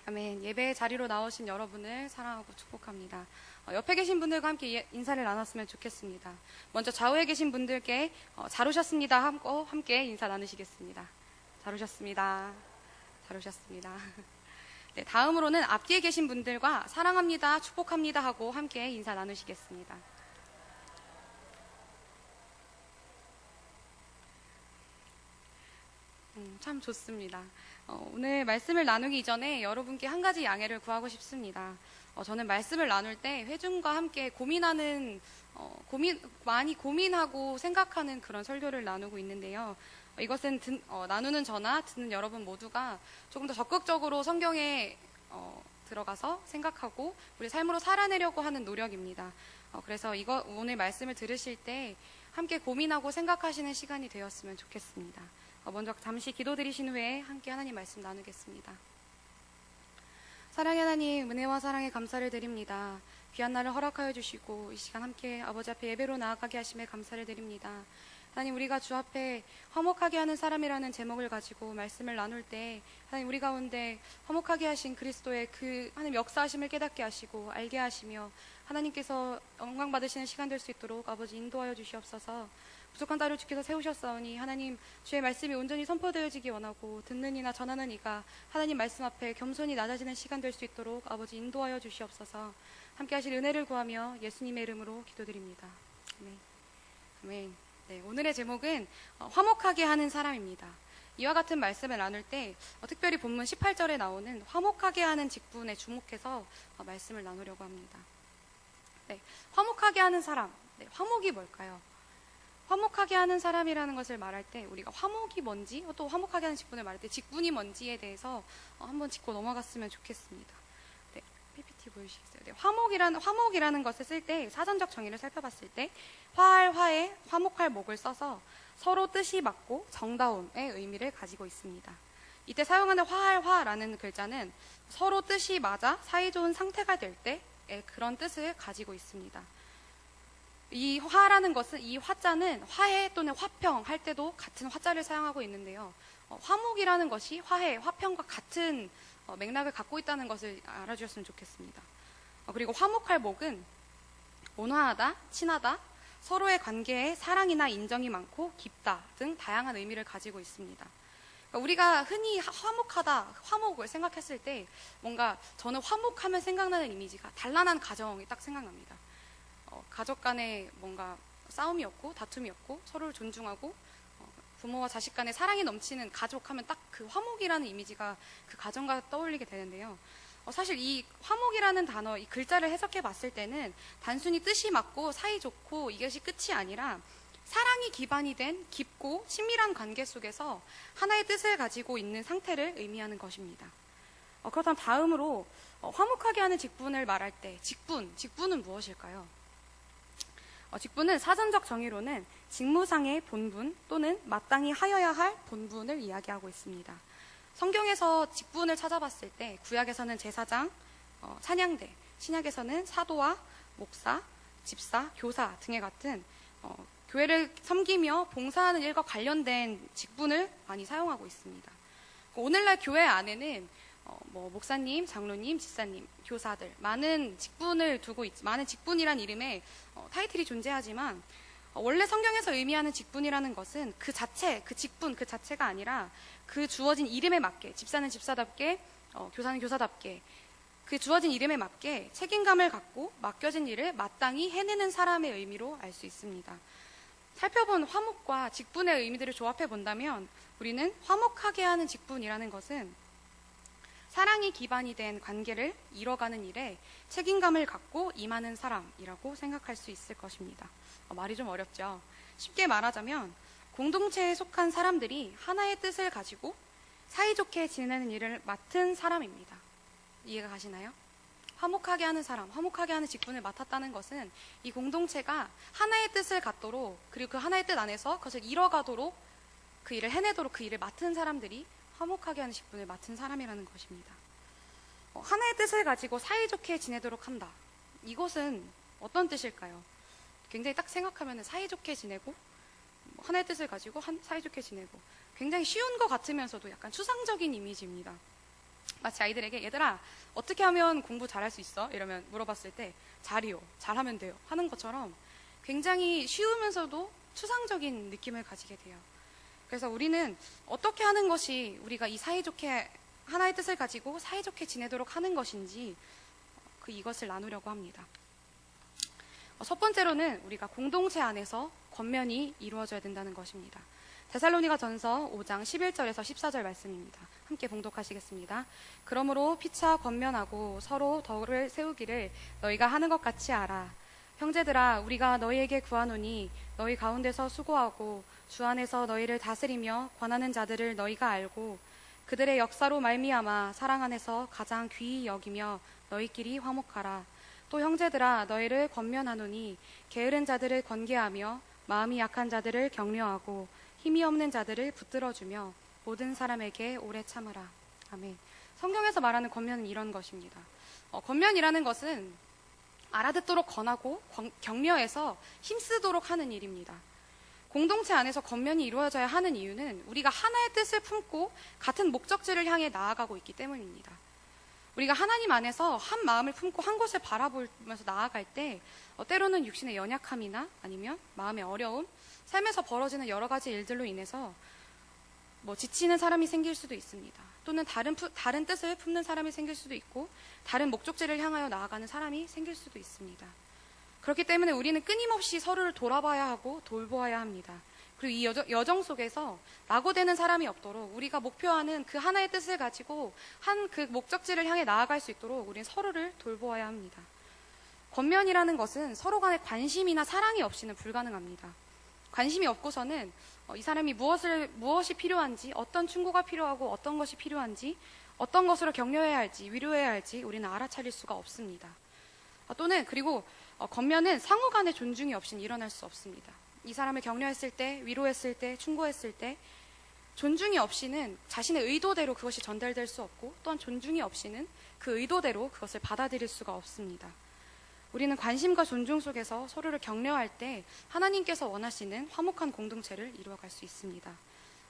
아멘. 예배 자리로 나오신 여러분을 사랑하고 축복합니다. 옆에 계신 분들과 함께 인사를 나눴으면 좋겠습니다. 먼저 좌우에 계신 분들께 잘 오셨습니다 하고 함께 인사 나누시겠습니다. 잘 오셨습니다. 잘 오셨습니다. 네, 다음으로는 앞뒤에 계신 분들과 사랑합니다, 축복합니다 하고 함께 인사 나누시겠습니다. 참 좋습니다. 오늘 말씀을 나누기 이전에 여러분께 한 가지 양해를 구하고 싶습니다. 저는 말씀을 나눌 때 회중과 함께 많이 고민하고 생각하는 그런 설교를 나누고 있는데요. 이것은 나누는 저나 듣는 여러분 모두가 조금 더 적극적으로 성경에 들어가서 생각하고 우리 삶으로 살아내려고 하는 노력입니다. 그래서 오늘 말씀을 들으실 때 함께 고민하고 생각하시는 시간이 되었으면 좋겠습니다. 먼저 잠시 기도드리신 후에 함께 하나님 말씀 나누겠습니다. 사랑의 하나님, 은혜와 사랑에 감사를 드립니다. 귀한 날을 허락하여 주시고 이 시간 함께 아버지 앞에 예배로 나아가게 하심에 감사를 드립니다. 하나님, 우리가 주 앞에 화목하게 하는 사람이라는 제목을 가지고 말씀을 나눌 때 하나님, 우리 가운데 화목하게 하신 그리스도의 그 하나님 역사하심을 깨닫게 하시고 알게 하시며 하나님께서 영광 받으시는 시간 될 수 있도록 아버지 인도하여 주시옵소서. 부족한 딸을 주께서 세우셨사오니 하나님, 주의 말씀이 온전히 선포되어지기 원하고 듣는 이나 전하는 이가 하나님 말씀 앞에 겸손히 낮아지는 시간 될 수 있도록 아버지 인도하여 주시옵소서. 함께 하실 은혜를 구하며 예수님의 이름으로 기도드립니다. 아멘. 아멘. 네, 오늘의 제목은 화목하게 하는 사람입니다. 이와 같은 말씀을 나눌 때 특별히 본문 18절에 나오는 화목하게 하는 직분에 주목해서 말씀을 나누려고 합니다. 네, 화목하게 하는 사람. 네, 화목이 뭘까요? 화목하게 하는 사람이라는 것을 말할 때 우리가 화목이 뭔지, 또 화목하게 하는 직분을 말할 때 직분이 뭔지에 대해서 한번 짚고 넘어갔으면 좋겠습니다. 네, PPT 보여주시겠어요? 네, 화목이라는 것을 쓸 때 사전적 정의를 살펴봤을 때 화에 화목할 목을 써서 서로 뜻이 맞고 정다움의 의미를 가지고 있습니다. 이때 사용하는 화라는 글자는 서로 뜻이 맞아 사이좋은 상태가 될 때의 그런 뜻을 가지고 있습니다. 이 화라는 것은, 이 화자는 화해 또는 화평 할 때도 같은 화자를 사용하고 있는데요. 화목이라는 것이 화해, 화평과 같은 맥락을 갖고 있다는 것을 알아주셨으면 좋겠습니다. 그리고 화목할 목은 온화하다, 친하다, 서로의 관계에 사랑이나 인정이 많고 깊다 등 다양한 의미를 가지고 있습니다. 우리가 흔히 화목하다, 화목을 생각했을 때 뭔가 저는 화목하면 생각나는 이미지가 단란한 가정이 딱 생각납니다. 가족 간에 뭔가 싸움이 없고 다툼이 없고 서로를 존중하고 부모와 자식 간에 사랑이 넘치는 가족 하면 딱 그 화목이라는 이미지가 그 가정과 떠올리게 되는데요. 사실 이 화목이라는 단어, 이 글자를 해석해 봤을 때는 단순히 뜻이 맞고 사이좋고 이것이 끝이 아니라 사랑이 기반이 된 깊고 친밀한 관계 속에서 하나의 뜻을 가지고 있는 상태를 의미하는 것입니다. 그렇다면 다음으로 화목하게 하는 직분을 말할 때 직분은 무엇일까요? 직분은 사전적 정의로는 직무상의 본분 또는 마땅히 하여야 할 본분을 이야기하고 있습니다. 성경에서 직분을 찾아봤을 때 구약에서는 제사장, 찬양대, 신약에서는 사도와 목사, 집사, 교사 등의 같은 교회를 섬기며 봉사하는 일과 관련된 직분을 많이 사용하고 있습니다. 오늘날 교회 안에는 목사님, 장로님, 집사님, 교사들 많은 직분을 두고 많은 직분이란 이름의 타이틀이 존재하지만 원래 성경에서 의미하는 직분이라는 것은 그 직분 그 자체가 아니라 그 주어진 이름에 맞게, 집사는 집사답게, 교사는 교사답게 그 주어진 이름에 맞게 책임감을 갖고 맡겨진 일을 마땅히 해내는 사람의 의미로 알 수 있습니다. 살펴본 화목과 직분의 의미들을 조합해 본다면 우리는 화목하게 하는 직분이라는 것은 사랑이 기반이 된 관계를 이뤄가는 일에 책임감을 갖고 임하는 사람이라고 생각할 수 있을 것입니다. 말이 좀 어렵죠? 쉽게 말하자면 공동체에 속한 사람들이 하나의 뜻을 가지고 사이좋게 지내는 일을 맡은 사람입니다. 이해가 가시나요? 화목하게 하는 사람, 화목하게 하는 직분을 맡았다는 것은 이 공동체가 하나의 뜻을 갖도록, 그리고 그 하나의 뜻 안에서 그것을 이뤄가도록, 그 일을 해내도록 그 일을 맡은 사람들이 화목하게 하는 직분을 맡은 사람이라는 것입니다. 하나의 뜻을 가지고 사이좋게 지내도록 한다. 이것은 어떤 뜻일까요? 굉장히 딱 생각하면 사이좋게 지내고 하나의 뜻을 가지고 사이좋게 지내고 굉장히 쉬운 것 같으면서도 약간 추상적인 이미지입니다. 마치 아이들에게 얘들아 어떻게 하면 공부 잘할 수 있어? 이러면 물어봤을 때 잘이요, 잘하면 돼요 하는 것처럼 굉장히 쉬우면서도 추상적인 느낌을 가지게 돼요. 그래서 우리는 어떻게 하는 것이 우리가 이 사이좋게 하나의 뜻을 가지고 사이좋게 지내도록 하는 것인지 이것을 나누려고 합니다. 첫 번째로는 우리가 공동체 안에서 권면이 이루어져야 된다는 것입니다. 데살로니가 전서 5장 11절에서 14절 말씀입니다. 함께 봉독하시겠습니다. 그러므로 피차 권면하고 서로 덕을 세우기를 너희가 하는 것 같이 알아. 형제들아, 우리가 너희에게 구하노니 너희 가운데서 수고하고 주 안에서 너희를 다스리며 권하는 자들을 너희가 알고 그들의 역사로 말미암아 사랑 안에서 가장 귀히 여기며 너희끼리 화목하라. 또 형제들아, 너희를 권면하노니 게으른 자들을 권계하며 마음이 약한 자들을 격려하고 힘이 없는 자들을 붙들어주며 모든 사람에게 오래 참으라. 아멘. 성경에서 말하는 권면은 이런 것입니다. 권면이라는 것은 알아듣도록 권하고 격려해서 힘쓰도록 하는 일입니다. 공동체 안에서 권면이 이루어져야 하는 이유는 우리가 하나의 뜻을 품고 같은 목적지를 향해 나아가고 있기 때문입니다. 우리가 하나님 안에서 한 마음을 품고 한 곳을 바라보면서 나아갈 때 때로는 육신의 연약함이나 아니면 마음의 어려움, 삶에서 벌어지는 여러 가지 일들로 인해서 지치는 사람이 생길 수도 있습니다. 또는 다른 뜻을 품는 사람이 생길 수도 있고 다른 목적지를 향하여 나아가는 사람이 생길 수도 있습니다. 그렇기 때문에 우리는 끊임없이 서로를 돌아봐야 하고 돌보아야 합니다. 그리고 이 여정 속에서 낙오되는 사람이 없도록 우리가 목표하는 그 하나의 뜻을 가지고 한 그 목적지를 향해 나아갈 수 있도록 우리는 서로를 돌보아야 합니다. 권면이라는 것은 서로 간의 관심이나 사랑이 없이는 불가능합니다. 관심이 없고서는 이 사람이 무엇이 필요한지, 어떤 충고가 필요하고 어떤 것이 필요한지, 어떤 것으로 격려해야 할지, 위로해야 할지 우리는 알아차릴 수가 없습니다. 그리고 권면은 상호 간의 존중이 없이는 일어날 수 없습니다. 이 사람을 격려했을 때, 위로했을 때, 충고했을 때 존중이 없이는 자신의 의도대로 그것이 전달될 수 없고 또한 존중이 없이는 그 의도대로 그것을 받아들일 수가 없습니다. 우리는 관심과 존중 속에서 서로를 격려할 때 하나님께서 원하시는 화목한 공동체를 이루어갈 수 있습니다.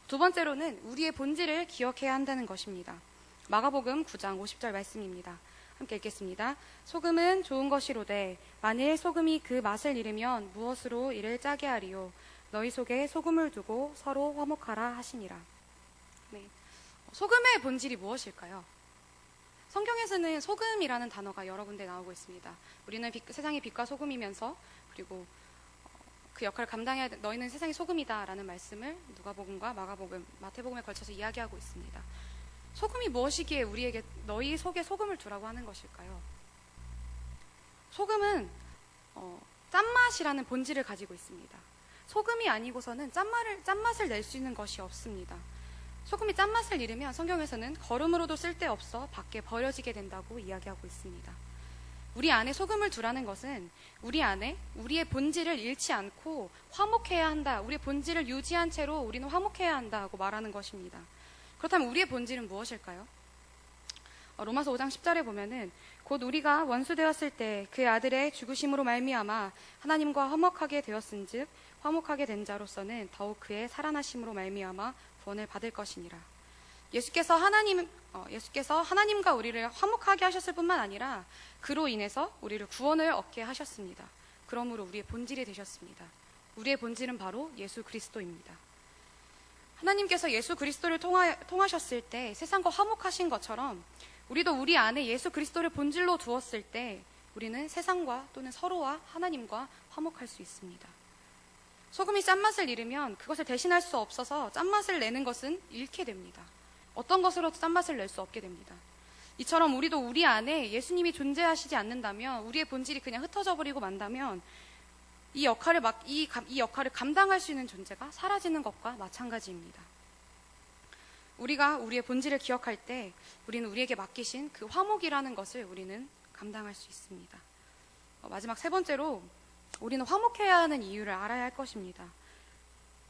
두 번째로는 우리의 본질을 기억해야 한다는 것입니다. 마가복음 9장 50절 말씀입니다. 함께 읽겠습니다. 소금은 좋은 것이로되 만일 소금이 그 맛을 잃으면 무엇으로 이를 짜게 하리요. 너희 속에 소금을 두고 서로 화목하라 하시니라. 네. 소금의 본질이 무엇일까요? 성경에서는 소금이라는 단어가 여러 군데 나오고 있습니다. 우리는 세상의 빛과 소금이면서 그리고 그 역할을 감당해야 너희는 세상의 소금이다 라는 말씀을 누가복음과 마가복음, 마태복음에 걸쳐서 이야기하고 있습니다. 소금이 무엇이기에 우리에게 너희 속에 소금을 두라고 하는 것일까요? 소금은 짠맛이라는 본질을 가지고 있습니다. 소금이 아니고서는 짠맛을 낼 수 있는 것이 없습니다. 소금이 짠맛을 잃으면 성경에서는 거름으로도 쓸데없어 밖에 버려지게 된다고 이야기하고 있습니다. 우리 안에 소금을 두라는 것은 우리 안에 우리의 본질을 잃지 않고 화목해야 한다. 우리의 본질을 유지한 채로 우리는 화목해야 한다고 말하는 것입니다. 그렇다면 우리의 본질은 무엇일까요? 로마서 5장 10절에 보면은 곧 우리가 원수 되었을 때 그의 아들의 죽으심으로 말미암아 하나님과 화목하게 되었은즉 화목하게 된 자로서는 더욱 그의 살아나심으로 말미암아 구원을 받을 것이니라. 예수께서 하나님과 우리를 화목하게 하셨을 뿐만 아니라 그로 인해서 우리를 구원을 얻게 하셨습니다. 그러므로 우리의 본질이 되셨습니다. 우리의 본질은 바로 예수 그리스도입니다. 하나님께서 예수 그리스도를 통하셨을 때 세상과 화목하신 것처럼 우리도 우리 안에 예수 그리스도를 본질로 두었을 때 우리는 세상과 또는 서로와 하나님과 화목할 수 있습니다. 소금이 짠맛을 잃으면 그것을 대신할 수 없어서 짠맛을 내는 것은 잃게 됩니다. 어떤 것으로도 짠맛을 낼 수 없게 됩니다. 이처럼 우리도 우리 안에 예수님이 존재하시지 않는다면 우리의 본질이 그냥 흩어져 버리고 만다면 이 역할을 감당할 수 있는 존재가 사라지는 것과 마찬가지입니다. 우리가 우리의 본질을 기억할 때 우리는 우리에게 맡기신 그 화목이라는 것을 우리는 감당할 수 있습니다. 마지막 세 번째로 우리는 화목해야 하는 이유를 알아야 할 것입니다.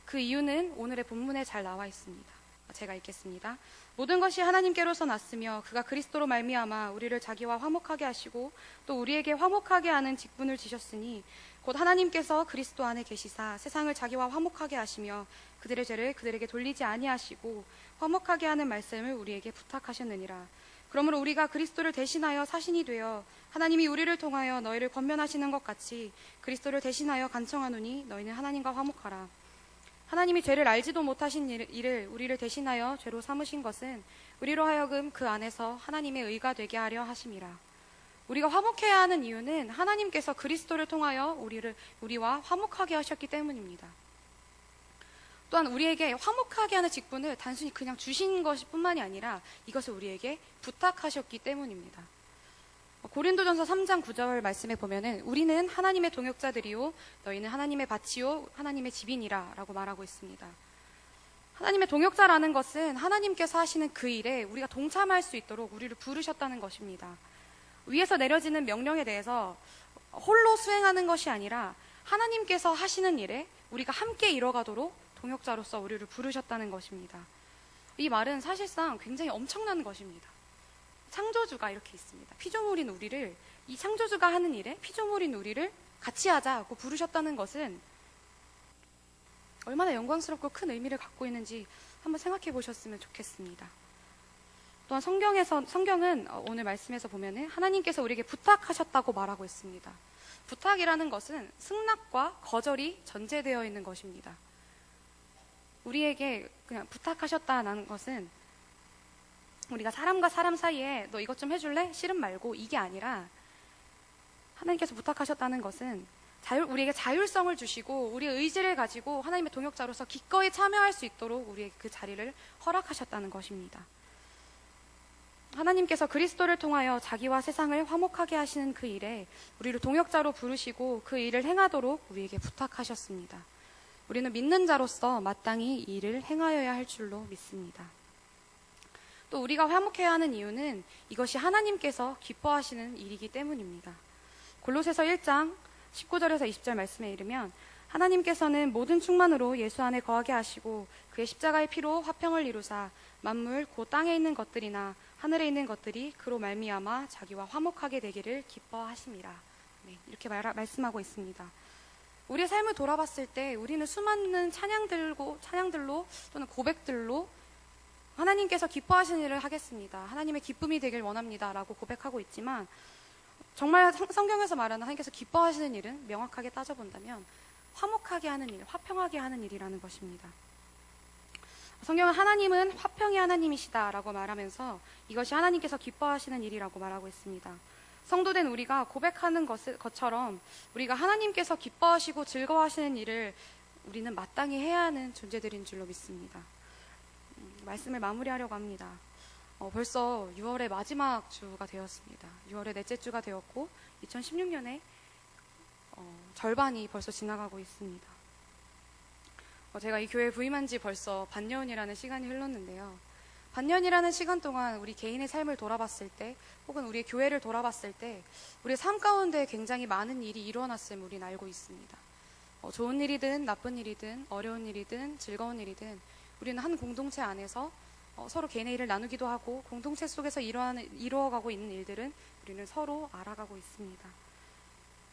그 이유는 오늘의 본문에 잘 나와 있습니다. 제가 읽겠습니다. 모든 것이 하나님께로서 났으며 그가 그리스도로 말미암아 우리를 자기와 화목하게 하시고 또 우리에게 화목하게 하는 직분을 지셨으니 곧 하나님께서 그리스도 안에 계시사 세상을 자기와 화목하게 하시며 그들의 죄를 그들에게 돌리지 아니하시고 화목하게 하는 말씀을 우리에게 부탁하셨느니라. 그러므로 우리가 그리스도를 대신하여 사신이 되어 하나님이 우리를 통하여 너희를 권면하시는 것 같이 그리스도를 대신하여 간청하노니 너희는 하나님과 화목하라. 하나님이 죄를 알지도 못하신 일을 우리를 대신하여 죄로 삼으신 것은 우리로 하여금 그 안에서 하나님의 의가 되게 하려 하심이라. 우리가 화목해야 하는 이유는 하나님께서 그리스도를 통하여 우리와 화목하게 하셨기 때문입니다. 또한 우리에게 화목하게 하는 직분을 단순히 그냥 주신 것일 뿐만이 아니라 이것을 우리에게 부탁하셨기 때문입니다. 고린도전서 3장 9절 말씀에 보면은 우리는 하나님의 동역자들이요 너희는 하나님의 밭이요 하나님의 집이니라 라고 말하고 있습니다. 하나님의 동역자라는 것은 하나님께서 하시는 그 일에 우리가 동참할 수 있도록 우리를 부르셨다는 것입니다. 위에서 내려지는 명령에 대해서 홀로 수행하는 것이 아니라 하나님께서 하시는 일에 우리가 함께 이뤄가도록 동역자로서 우리를 부르셨다는 것입니다. 이 말은 사실상 굉장히 엄청난 것입니다. 창조주가 이렇게 있습니다. 피조물인 우리를, 이 창조주가 하는 일에 피조물인 우리를 같이 하자고 부르셨다는 것은 얼마나 영광스럽고 큰 의미를 갖고 있는지 한번 생각해 보셨으면 좋겠습니다. 또한 성경은 오늘 말씀에서 보면은 하나님께서 우리에게 부탁하셨다고 말하고 있습니다. 부탁이라는 것은 승낙과 거절이 전제되어 있는 것입니다. 우리에게 그냥 부탁하셨다는 것은 우리가 사람과 사람 사이에 너 이것 좀 해줄래? 싫음 말고 이게 아니라 하나님께서 부탁하셨다는 것은 우리에게 자율성을 주시고 우리의 의지를 가지고 하나님의 동역자로서 기꺼이 참여할 수 있도록 우리에게 그 자리를 허락하셨다는 것입니다. 하나님께서 그리스도를 통하여 자기와 세상을 화목하게 하시는 그 일에 우리를 동역자로 부르시고 그 일을 행하도록 우리에게 부탁하셨습니다. 우리는 믿는 자로서 마땅히 이 일을 행하여야 할 줄로 믿습니다. 또 우리가 화목해야 하는 이유는 이것이 하나님께서 기뻐하시는 일이기 때문입니다. 골로새서 1장 19절에서 20절 말씀에 이르면 하나님께서는 모든 충만으로 예수 안에 거하게 하시고 그의 십자가의 피로 화평을 이루사 만물 곧 땅에 있는 것들이나 하늘에 있는 것들이 그로 말미암아 자기와 화목하게 되기를 기뻐하심이라. 네, 이렇게 말씀하고 있습니다. 우리의 삶을 돌아봤을 때 우리는 수많은 찬양들로 또는 고백들로 하나님께서 기뻐하시는 일을 하겠습니다. 하나님의 기쁨이 되길 원합니다. 라고 고백하고 있지만 정말 성경에서 말하는 하나님께서 기뻐하시는 일은 명확하게 따져본다면 화목하게 하는 일, 화평하게 하는 일이라는 것입니다. 성경은 하나님은 화평의 하나님이시다 라고 말하면서 이것이 하나님께서 기뻐하시는 일이라고 말하고 있습니다. 성도된 우리가 고백하는 것처럼 우리가 하나님께서 기뻐하시고 즐거워하시는 일을 우리는 마땅히 해야 하는 존재들인 줄로 믿습니다. 말씀을 마무리하려고 합니다. 벌써 6월의 마지막 주가 되었습니다. 6월의 넷째 주가 되었고 2016년에 절반이 벌써 지나가고 있습니다. 제가 이 교회에 부임한 지 벌써 반년이라는 시간이 흘렀는데요. 반년이라는 시간 동안 우리 개인의 삶을 돌아봤을 때 혹은 우리의 교회를 돌아봤을 때 우리의 삶 가운데 굉장히 많은 일이 일어났음을 우리는 알고 있습니다. 좋은 일이든 나쁜 일이든 어려운 일이든 즐거운 일이든 우리는 한 공동체 안에서 서로 개인의 일을 나누기도 하고 공동체 속에서 이루어가고 있는 일들은 우리는 서로 알아가고 있습니다.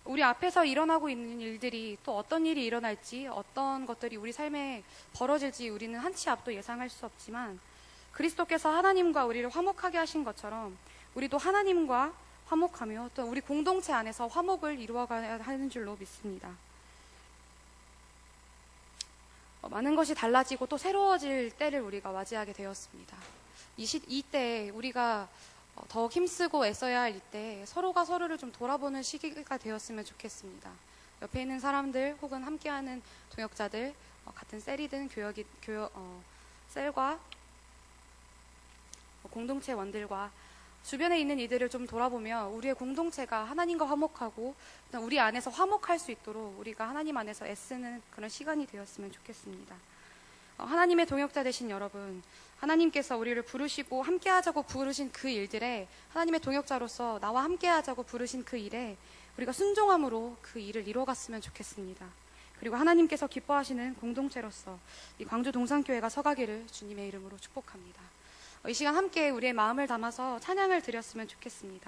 우리 앞에서 일어나고 있는 일들이 또 어떤 일이 일어날지 어떤 것들이 우리 삶에 벌어질지 우리는 한치 앞도 예상할 수 없지만 그리스도께서 하나님과 우리를 화목하게 하신 것처럼 우리도 하나님과 화목하며 또 우리 공동체 안에서 화목을 이루어가야 하는 줄로 믿습니다. 많은 것이 달라지고 또 새로워질 때를 우리가 맞이하게 되었습니다. 이때에 우리가 더욱 힘쓰고 애써야 할 이때 서로가 서로를 좀 돌아보는 시기가 되었으면 좋겠습니다. 옆에 있는 사람들 혹은 함께하는 동역자들, 같은 셀이든 셀과 공동체원들과 주변에 있는 이들을 좀 돌아보며 우리의 공동체가 하나님과 화목하고 우리 안에서 화목할 수 있도록 우리가 하나님 안에서 애쓰는 그런 시간이 되었으면 좋겠습니다. 하나님의 동역자 되신 여러분, 하나님께서 우리를 부르시고 함께하자고 부르신 그 일들에 하나님의 동역자로서 나와 함께하자고 부르신 그 일에 우리가 순종함으로 그 일을 이뤄갔으면 좋겠습니다. 그리고 하나님께서 기뻐하시는 공동체로서 이 광주 동산교회가 서가기를 주님의 이름으로 축복합니다. 이 시간 함께 우리의 마음을 담아서 찬양을 드렸으면 좋겠습니다.